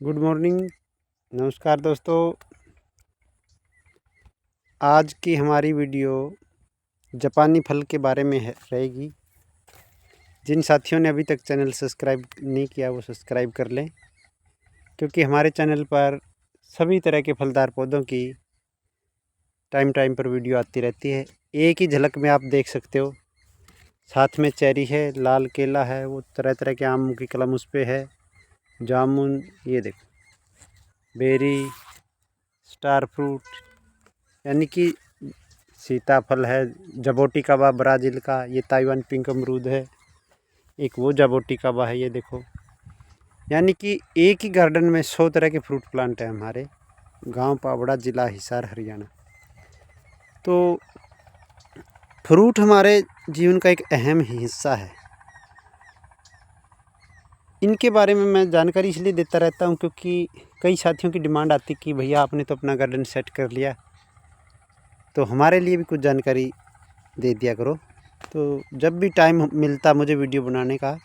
Good morning, नमस्कार दोस्तों। आज की हमारी वीडियो जापानी फल के बारे में रहेगी। जिन साथियों ने अभी तक चैनल सब्सक्राइब नहीं किया वो सब्सक्राइब कर लें, क्योंकि हमारे चैनल पर सभी तरह के फलदार पौधों की टाइम पर वीडियो आती रहती है। एक ही झलक में आप देख सकते हो। साथ में चेरी है, लाल केला है, वो तरह तरह के आम की कलम उस पर है, जामुन, ये देखो बेरी, स्टार फ्रूट यानी कि सीताफल है, जबोटी काबा ब्राज़ील का, ये ताइवान पिंक अमरूद है, एक वो जबोटी काबा है, ये देखो। यानी कि एक ही गार्डन में 100 तरह के फ्रूट प्लांट हैं हमारे गांव पावड़ा, ज़िला हिसार, हरियाणा। तो फ्रूट हमारे जीवन का एक अहम हिस्सा है। इनके बारे में मैं जानकारी इसलिए देता रहता हूं क्योंकि कई साथियों की डिमांड आती कि भैया आपने तो अपना गार्डन सेट कर लिया, तो हमारे लिए भी कुछ जानकारी दे दिया करो। तो जब भी टाइम मिलता मुझे वीडियो बनाने का,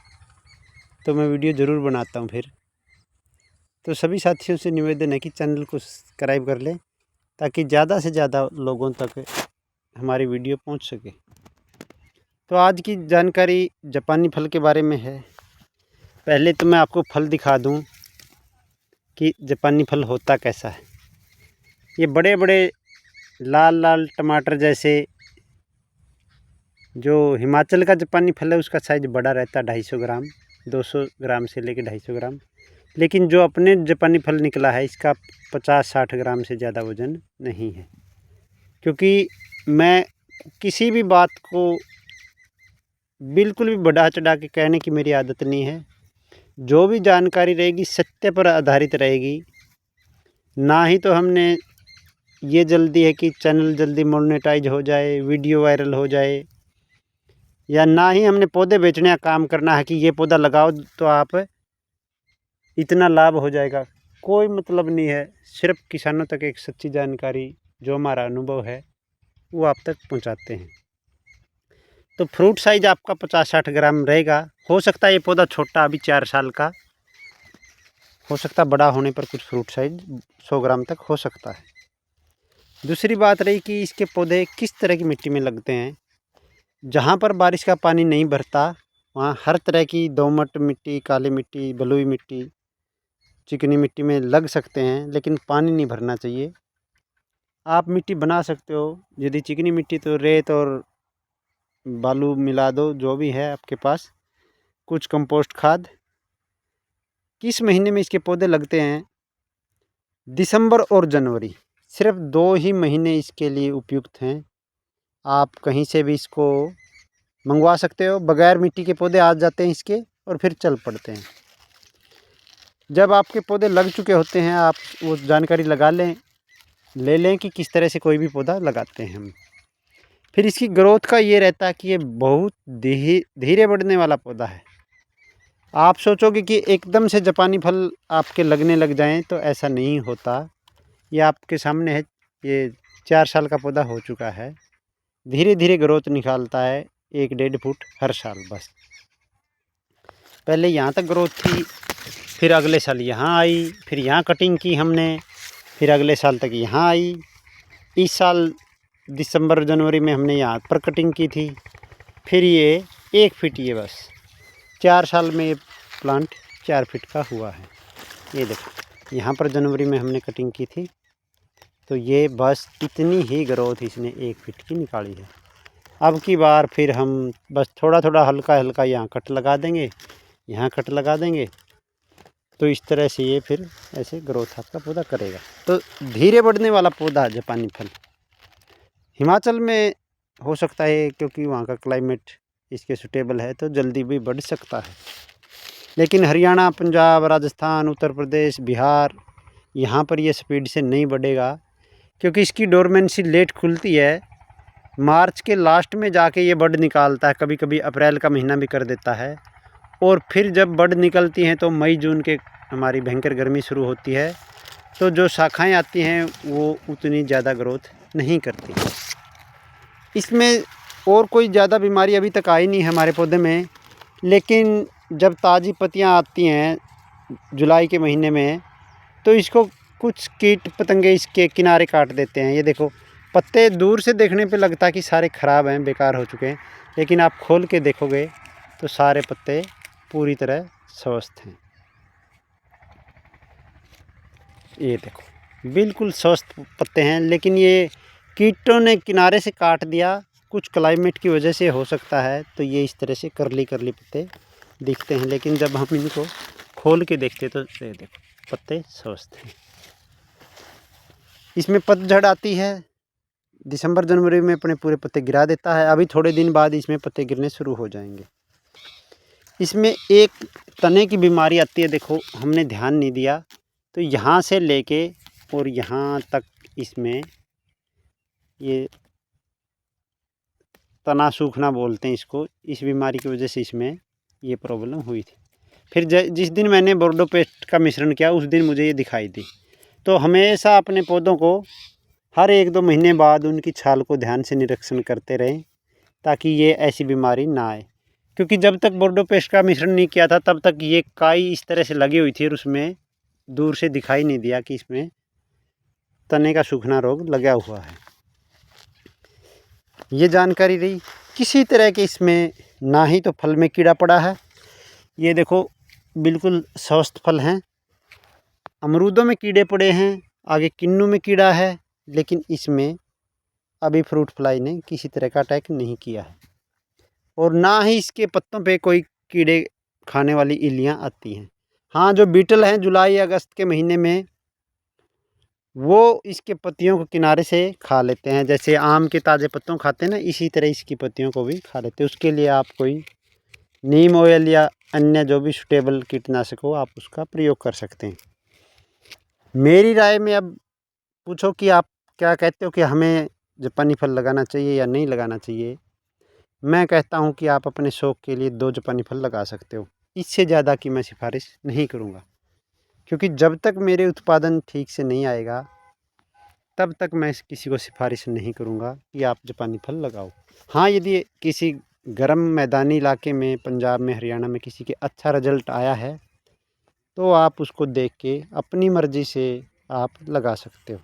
तो मैं वीडियो ज़रूर बनाता हूँ फिर। तो सभी साथियों से निवेदन है कि चैनल को सब्सक्राइब कर लें, ताकि ज़्यादा से ज़्यादा लोगों तक हमारी वीडियो पहुँच सके। तो आज की जानकारी जापानी फल के बारे में है। पहले तो मैं आपको फल दिखा दूँ कि जापानी फल होता कैसा है। ये बड़े बड़े लाल लाल टमाटर जैसे, जो हिमाचल का जापानी फल है उसका साइज़ बड़ा रहता है, 250 ग्राम, 200 ग्राम से लेकर 250 ग्राम। लेकिन जो अपने जापानी फल निकला है इसका 50-60 ग्राम से ज़्यादा वज़न नहीं है। क्योंकि मैं किसी भी बात को बिल्कुल भी बढ़ा चढ़ा के कहने की मेरी आदत नहीं है। जो भी जानकारी रहेगी सत्य पर आधारित रहेगी। ना ही तो हमने ये जल्दी है कि चैनल जल्दी मोनेटाइज हो जाए, वीडियो वायरल हो जाए, या ना ही हमने पौधे बेचने का काम करना है कि ये पौधा लगाओ तो आप इतना लाभ हो जाएगा। कोई मतलब नहीं है। सिर्फ किसानों तक एक सच्ची जानकारी, जो हमारा अनुभव है वो आप तक पहुंचाते हैं। तो फ्रूट साइज़ आपका 50-60 ग्राम रहेगा। हो सकता है ये पौधा छोटा, अभी 4 साल का हो सकता है, बड़ा होने पर कुछ फ्रूट साइज 100 ग्राम तक हो सकता है। दूसरी बात रही कि इसके पौधे किस तरह की मिट्टी में लगते हैं। जहाँ पर बारिश का पानी नहीं भरता वहाँ हर तरह की दोमट मिट्टी, काली मिट्टी, बलुई मिट्टी, चिकनी मिट्टी में लग सकते हैं, लेकिन पानी नहीं भरना चाहिए। आप मिट्टी बना सकते हो। यदि चिकनी मिट्टी तो रेत और बालू मिला दो, जो भी है आपके पास, कुछ कंपोस्ट खाद। किस महीने में इसके पौधे लगते हैं? दिसंबर और जनवरी, सिर्फ 2 ही महीने इसके लिए उपयुक्त हैं। आप कहीं से भी इसको मंगवा सकते हो। बगैर मिट्टी के पौधे आ जाते हैं इसके और फिर चल पड़ते हैं। जब आपके पौधे लग चुके होते हैं, आप वो जानकारी ले लें कि किस तरह से कोई भी पौधा लगाते हैं हम। फिर इसकी ग्रोथ का ये रहता है कि ये बहुत धीरे बढ़ने वाला पौधा है। आप सोचोगे कि एकदम से जापानी फल आपके लगने लग जाएं, तो ऐसा नहीं होता। ये आपके सामने है, ये 4 साल का पौधा हो चुका है। धीरे धीरे ग्रोथ निकालता है, 1-1.5 फुट हर साल। बस पहले यहाँ तक ग्रोथ थी, फिर अगले साल यहाँ आई, फिर यहाँ कटिंग की हमने, फिर अगले साल तक यहाँ आई। इस साल दिसंबर जनवरी में हमने यहाँ पर कटिंग की थी। फिर ये 1 फीट, ये बस 4 साल में ये प्लांट 4 फीट का हुआ है। ये देखो, यहाँ पर जनवरी में हमने कटिंग की थी, तो ये बस इतनी ही ग्रोथ इसने 1 फीट की निकाली है। अब की बार फिर हम बस थोड़ा थोड़ा हल्का हल्का यहाँ कट लगा देंगे, यहाँ कट लगा देंगे, तो इस तरह से ये फिर ऐसे ग्रोथ आपका पौधा करेगा। तो धीरे बढ़ने वाला पौधा जापानी फल हिमाचल में हो सकता है, क्योंकि वहाँ का क्लाइमेट इसके सूटेबल है, तो जल्दी भी बढ़ सकता है। लेकिन हरियाणा, पंजाब, राजस्थान, उत्तर प्रदेश, बिहार, यहाँ पर ये स्पीड से नहीं बढ़ेगा, क्योंकि इसकी डोरमेंसी लेट खुलती है। मार्च के लास्ट में जाके ये बड निकालता है, कभी कभी अप्रैल का महीना भी कर देता है। और फिर जब बड निकलती हैं तो मई जून के हमारी भयंकर गर्मी शुरू होती है, तो जो शाखाएं आती हैं वो उतनी ज़्यादा ग्रोथ नहीं करती। इसमें और कोई ज़्यादा बीमारी अभी तक आई नहीं है हमारे पौधे में। लेकिन जब ताज़ी पत्तियां आती हैं जुलाई के महीने में, तो इसको कुछ कीट पतंगे इसके किनारे काट देते हैं। ये देखो पत्ते दूर से देखने पे लगता है कि सारे ख़राब हैं, बेकार हो चुके हैं, लेकिन आप खोल के देखोगे तो सारे पत्ते पूरी तरह स्वस्थ हैं। ये देखो बिल्कुल स्वस्थ पत्ते हैं, लेकिन ये कीटों ने किनारे से काट दिया। कुछ क्लाइमेट की वजह से हो सकता है, तो ये इस तरह से करली करली पत्ते दिखते हैं, लेकिन जब हम इनको खोल के देखते तो ये देखो पत्ते स्वस्थ हैं। इसमें पतझड़ आती है, दिसंबर जनवरी में अपने पूरे पत्ते गिरा देता है। अभी थोड़े दिन बाद इसमें पत्ते गिरने शुरू हो जाएंगे। इसमें एक तने की बीमारी आती है, देखो हमने ध्यान नहीं दिया, तो यहाँ से लेके और यहाँ तक इसमें ये तना सूखना बोलते हैं इसको, इस बीमारी की वजह से इसमें ये प्रॉब्लम हुई थी। फिर जिस दिन मैंने बोर्डो पेस्ट का मिश्रण किया उस दिन मुझे ये दिखाई दी। तो हमेशा अपने पौधों को हर 1-2 महीने बाद उनकी छाल को ध्यान से निरीक्षण करते रहें, ताकि ये ऐसी बीमारी ना आए। क्योंकि जब तक बोर्डो पेस्ट का मिश्रण नहीं किया था तब तक ये काई इस तरह से लगी हुई थी और उसमें दूर से दिखाई नहीं दिया कि इसमें तने का सूखना रोग लगा हुआ है। ये जानकारी रही। किसी तरह के इसमें ना ही तो फल में कीड़ा पड़ा है, ये देखो बिल्कुल स्वस्थ फल हैं। अमरूदों में कीड़े पड़े हैं, आगे किन्नू में कीड़ा है, लेकिन इसमें अभी फ्रूट फ्लाई ने किसी तरह का अटैक नहीं किया है, और ना ही इसके पत्तों पे कोई कीड़े खाने वाली इल्लियाँ आती हैं। हाँ, जो बीटल हैं जुलाई अगस्त के महीने में वो इसके पत्तियों को किनारे से खा लेते हैं, जैसे आम के ताज़े पत्तों खाते हैं ना, इसी तरह इसकी पत्तियों को भी खा लेते हैं। उसके लिए आप कोई नीम ऑयल या अन्य जो भी सूटेबल कीटनाशक हो आप उसका प्रयोग कर सकते हैं। मेरी राय में अब पूछो कि आप क्या कहते हो कि हमें जापानी फल लगाना चाहिए या नहीं लगाना चाहिए। मैं कहता हूँ कि आप अपने शौक़ के लिए 2 जापानी फल लगा सकते हो, इससे ज़्यादा की मैं सिफारिश नहीं करूँगा, क्योंकि जब तक मेरे उत्पादन ठीक से नहीं आएगा तब तक मैं किसी को सिफारिश नहीं करूँगा कि आप जापानी फल लगाओ। हाँ, यदि किसी गर्म मैदानी इलाके में पंजाब में हरियाणा में किसी के अच्छा रिजल्ट आया है तो आप उसको देख के अपनी मर्ज़ी से आप लगा सकते हो,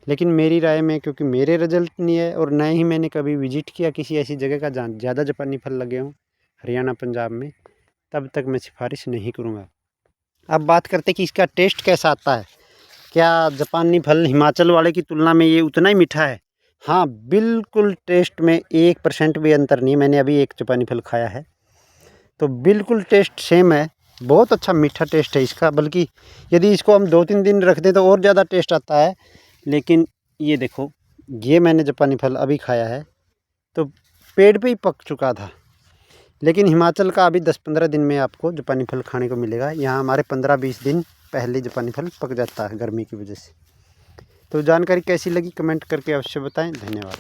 लेकिन मेरी राय में क्योंकि मेरे रिजल्ट नहीं है और न ही मैंने कभी विजिट किया किसी ऐसी जगह का जहाँ ज़्यादा जापानी फल लगे हों हरियाणा पंजाब में, तब तक मैं सिफारिश नहीं करूँगा। अब बात करते कि इसका टेस्ट कैसा आता है। क्या जापानी फल हिमाचल वाले की तुलना में ये उतना ही मीठा है? हाँ, बिल्कुल टेस्ट में 1% भी अंतर नहीं है। मैंने अभी एक जापानी फल खाया है तो बिल्कुल टेस्ट सेम है। बहुत अच्छा मीठा टेस्ट है इसका, बल्कि यदि इसको हम 2-3 दिन रख दें तो और ज़्यादा टेस्ट आता है। लेकिन ये देखो, ये मैंने जापानी फल अभी खाया है तो पेड़ पे ही पक चुका था, लेकिन हिमाचल का अभी 10-15 दिन में आपको जापानी फल खाने को मिलेगा। यहाँ हमारे 15-20 दिन पहले जापानी फल पक जाता है गर्मी की वजह से। तो जानकारी कैसी लगी कमेंट करके अवश्य बताएं। धन्यवाद।